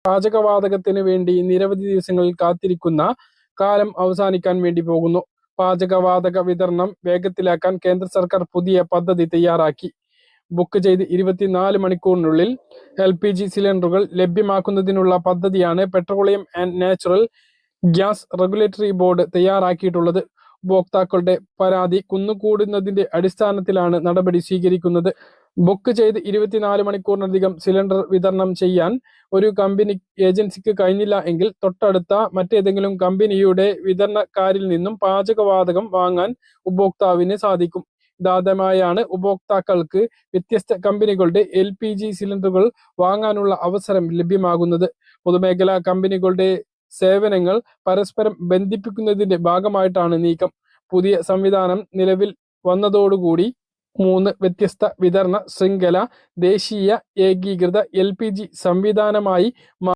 പാചകവാതകത്തിന് വേണ്ടി നിരവധി ദിവസങ്ങളിൽ കാത്തിരിക്കുന്ന കാലം അവസാനിക്കാൻ വേണ്ടി പോകുന്നു. പാചകവാതക വിതരണം വേഗത്തിലാക്കാൻ കേന്ദ്ര സർക്കാർ പുതിയ പദ്ധതി തയ്യാറാക്കി. ബുക്ക് ചെയ്ത് 24 മണിക്കൂറിനുള്ളിൽ LPG സിലിണ്ടറുകൾ ലഭ്യമാക്കുന്നതിനുള്ള പദ്ധതിയാണ് petroleum and natural gas regulatory board തയ്യാറാക്കിയിട്ടുള്ളത്. ഉപഭോക്താക്കളുടെ പരാതി കുന്നുകൂടുന്നതിന്റെ അടിസ്ഥാനത്തിലാണ് നടപടി സ്വീകരിക്കുന്നത്. ബുക്ക് ചെയ്ത് 24 മണിക്കൂറിനധികം സിലിണ്ടർ വിതരണം ചെയ്യാൻ ഒരു ഏജൻസിക്ക് കഴിഞ്ഞില്ല എങ്കിൽ തൊട്ടടുത്ത മറ്റേതെങ്കിലും കമ്പനിയുടെ വിതരണക്കാരിൽ നിന്നും പാചകവാതകം വാങ്ങാൻ ഉപഭോക്താവിന് സാധിക്കും. ഇതാദ്യമായാണ് ഉപഭോക്താക്കൾക്ക് വ്യത്യസ്ത കമ്പനികളുടെ LPG സിലിണ്ടറുകൾ വാങ്ങാനുള്ള അവസരം ലഭ്യമാകുന്നത്. പൊതുമേഖലാ കമ്പനികളുടെ സേവനങ്ങൾ പരസ്പരം ബന്ധിപ്പിക്കുന്നതിന്റെ ഭാഗമായിട്ടാണ് നീക്കം. പുതിയ സംവിധാനം നിലവിൽ വന്നതോടുകൂടി 3 വ്യത്യസ്ത വിതരണ ശൃംഖല ദേശീയ ഏകീകൃത LPG സംവിധാനമായി